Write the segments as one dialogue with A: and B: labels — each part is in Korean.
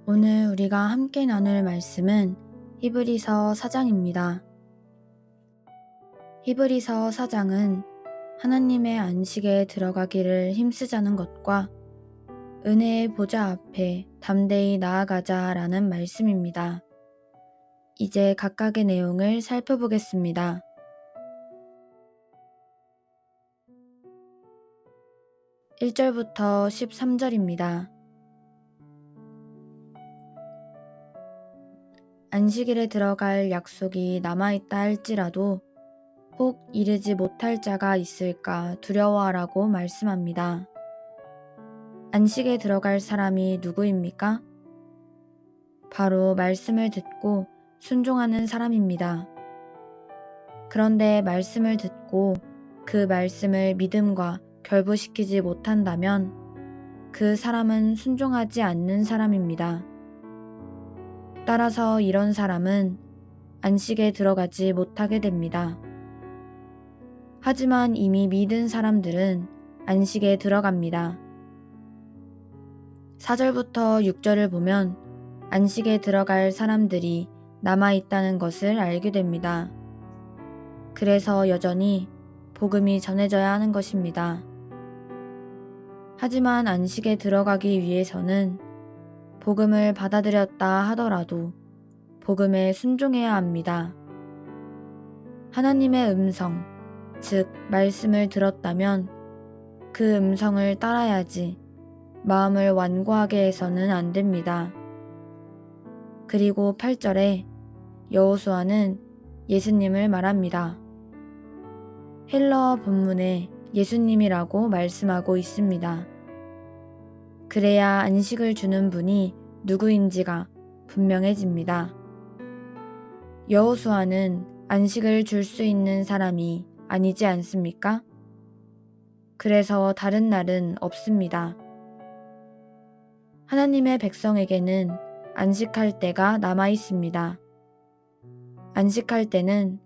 A: 오늘 우리가 함께 나눌 말씀은 히브리서 4장입니다. 히브리서 4장은 하나님의 안식에 들어가기를 힘쓰자는 것과 은혜의 보좌 앞에 담대히 나아가자라는 말씀입니다. 이제 각각의 내용을 살펴보겠습니다. 1절부터 13절입니다. 안식일에 들어갈 약속이 남아있다 할지라도 혹 이르지 못할 자가 있을까 두려워하라고 말씀합니다. 안식에 들어갈 사람이 누구입니까? 바로 말씀을 듣고 순종하는 사람입니다. 그런데 말씀을 듣고 그 말씀을 믿음과 결부시키지 못한다면 그 사람은 순종하지 않는 사람입니다. 따라서 이런 사람은 안식에 들어가지 못하게 됩니다. 하지만 이미 믿은 사람들은 안식에 들어갑니다. 4절부터 6절을 보면 안식에 들어갈 사람들이 남아있다는 것을 알게 됩니다. 그래서 여전히 복음이 전해져야 하는 것입니다. 하지만 안식에 들어가기 위해서는 복음을 받아들였다 하더라도 복음에 순종해야 합니다. 하나님의 음성, 즉 말씀을 들었다면 그 음성을 따라야지 마음을 완고하게 해서는 안 됩니다. 그리고 8절에 여호수아는 예수님을 말합니다. 헬라어 본문에 예수님이라고 말씀하고 있습니다. 그래야 안식을 주는 분이 누구인지가 분명해집니다. 여호수아는 안식을 줄 수 있는 사람이 아니지 않습니까? 그래서 다른 날은 없습니다. 하나님의 백성에게는 안식할 때가 남아 있습니다. 안식할 때는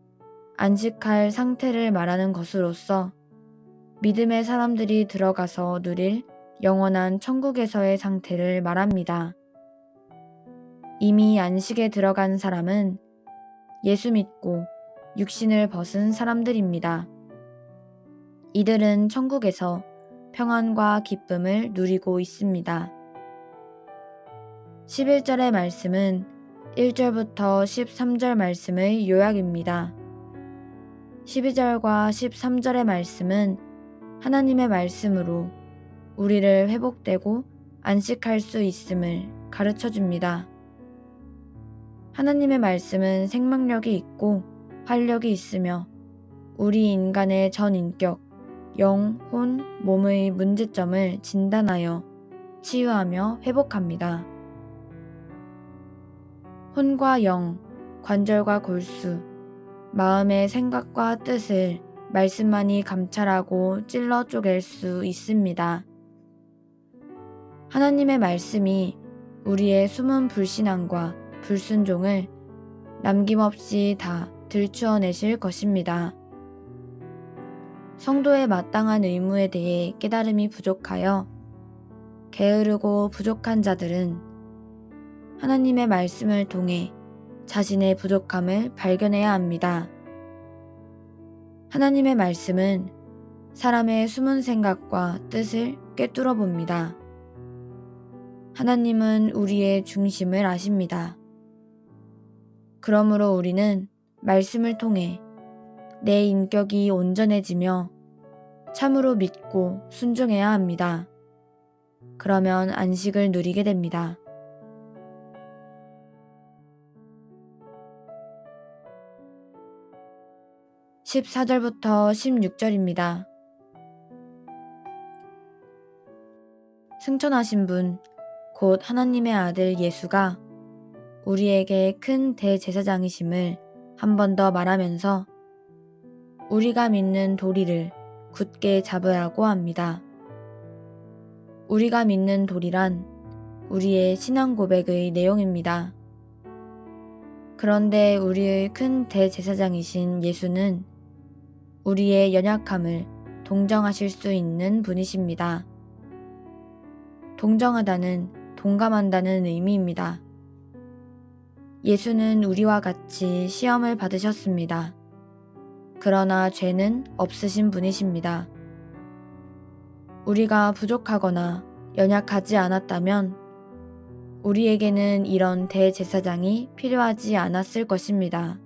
A: 안식할 상태를 말하는 것으로서 믿음의 사람들이 들어가서 누릴 영원한 천국에서의 상태를 말합니다. 이미 안식에 들어간 사람은 예수 믿고 육신을 벗은 사람들입니다. 이들은 천국에서 평안과 기쁨을 누리고 있습니다. 11절의 말씀은 1절부터 13절 말씀의 요약입니다. 12절과 13절의 말씀은 하나님의 말씀으로 우리를 회복되고 안식할 수 있음을 가르쳐 줍니다. 하나님의 말씀은 생명력이 있고 활력이 있으며 우리 인간의 전 인격, 영, 혼, 몸의 문제점을 진단하여 치유하며 회복합니다. 혼과 영, 관절과 골수, 마음의 생각과 뜻을 말씀만이 감찰하고 찔러 쪼갤 수 있습니다. 하나님의 말씀이 우리의 숨은 불신앙과 불순종을 남김없이 다 들추어내실 것입니다. 성도의 마땅한 의무에 대해 깨달음이 부족하여 게으르고 부족한 자들은 하나님의 말씀을 통해 자신의 부족함을 발견해야 합니다. 하나님의 말씀은 사람의 숨은 생각과 뜻을 꿰뚫어 봅니다. 하나님은 우리의 중심을 아십니다. 그러므로 우리는 말씀을 통해 내 인격이 온전해지며 참으로 믿고 순종해야 합니다. 그러면 안식을 누리게 됩니다. 14절부터 16절입니다. 승천하신 분, 곧 하나님의 아들 예수가 우리에게 큰 대제사장이심을 한 번 더 말하면서 우리가 믿는 도리를 굳게 잡아야 하고 합니다. 우리가 믿는 도리란 우리의 신앙 고백의 내용입니다. 그런데 우리의 큰 대제사장이신 예수는 우리의 연약함을 동정하실 수 있는 분이십니다. 동정하다는 동감한다는 의미입니다. 예수는 우리와 같이 시험을 받으셨습니다. 그러나 죄는 없으신 분이십니다. 우리가 부족하거나 연약하지 않았다면 우리에게는 이런 대제사장이 필요하지 않았을 것입니다.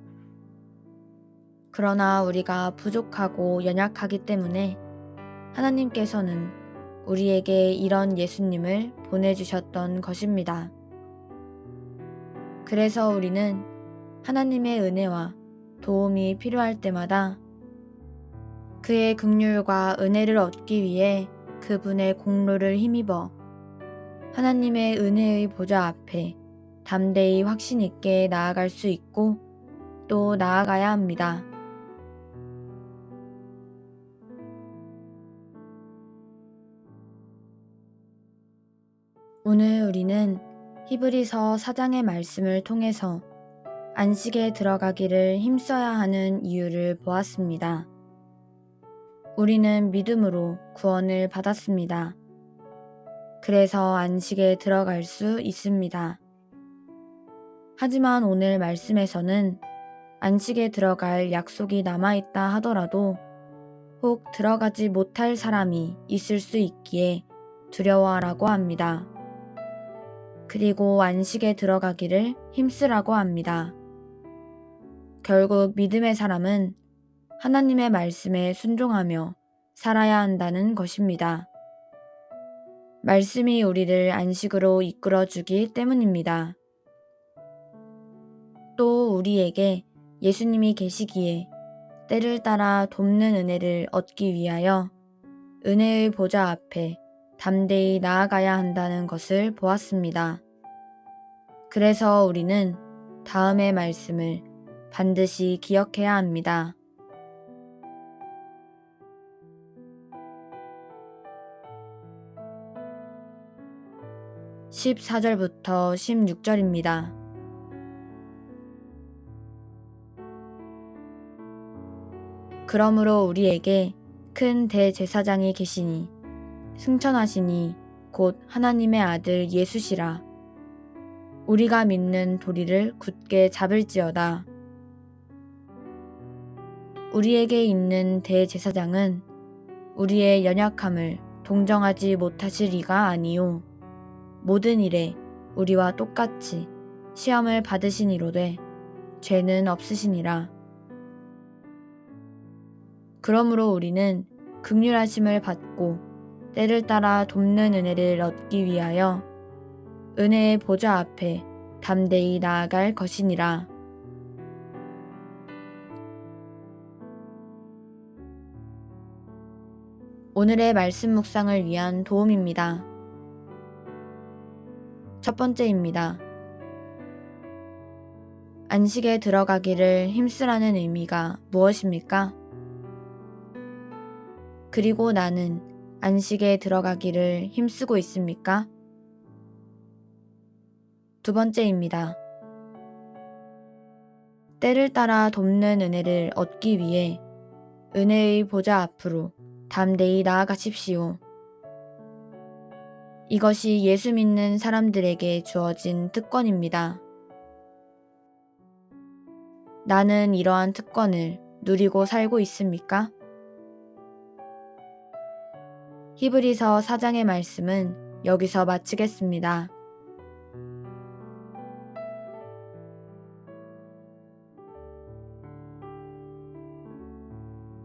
A: 그러나 우리가 부족하고 연약하기 때문에 하나님께서는 우리에게 이런 예수님을 보내주셨던 것입니다. 그래서 우리는 하나님의 은혜와 도움이 필요할 때마다 그의 긍휼과 은혜를 얻기 위해 그분의 공로를 힘입어 하나님의 은혜의 보좌 앞에 담대히 확신 있게 나아갈 수 있고 또 나아가야 합니다. 오늘 우리는 히브리서 4장의 말씀을 통해서 안식에 들어가기를 힘써야 하는 이유를 보았습니다. 우리는 믿음으로 구원을 받았습니다. 그래서 안식에 들어갈 수 있습니다. 하지만 오늘 말씀에서는 안식에 들어갈 약속이 남아있다 하더라도 혹 들어가지 못할 사람이 있을 수 있기에 두려워하라고 합니다. 그리고 안식에 들어가기를 힘쓰라고 합니다. 결국 믿음의 사람은 하나님의 말씀에 순종하며 살아야 한다는 것입니다. 말씀이 우리를 안식으로 이끌어주기 때문입니다. 또 우리에게 예수님이 계시기에 때를 따라 돕는 은혜를 얻기 위하여 은혜의 보좌 앞에 담대히 나아가야 한다는 것을 보았습니다. 그래서 우리는 다음의 말씀을 반드시 기억해야 합니다. 14절부터 16절입니다. 그러므로 우리에게 큰 대제사장이 계시니 승천하시니 곧 하나님의 아들 예수시라. 우리가 믿는 도리를 굳게 잡을지어다. 우리에게 있는 대제사장은 우리의 연약함을 동정하지 못하실 리가 아니요 모든 일에 우리와 똑같이 시험을 받으시니로되 죄는 없으시니라. 그러므로 우리는 긍휼하심을 받고 때를 따라 돕는 은혜를 얻기 위하여 은혜의 보좌 앞에 담대히 나아갈 것이니라. 오늘의 말씀 묵상을 위한 도움입니다. 첫 번째입니다. 안식에 들어가기를 힘쓰라는 의미가 무엇입니까? 그리고 나는 안식에 들어가기를 힘쓰고 있습니까? 두 번째입니다. 때를 따라 돕는 은혜를 얻기 위해 은혜의 보좌 앞으로 담대히 나아가십시오. 이것이 예수 믿는 사람들에게 주어진 특권입니다. 나는 이러한 특권을 누리고 살고 있습니까? 히브리서 4장의 말씀은 여기서 마치겠습니다.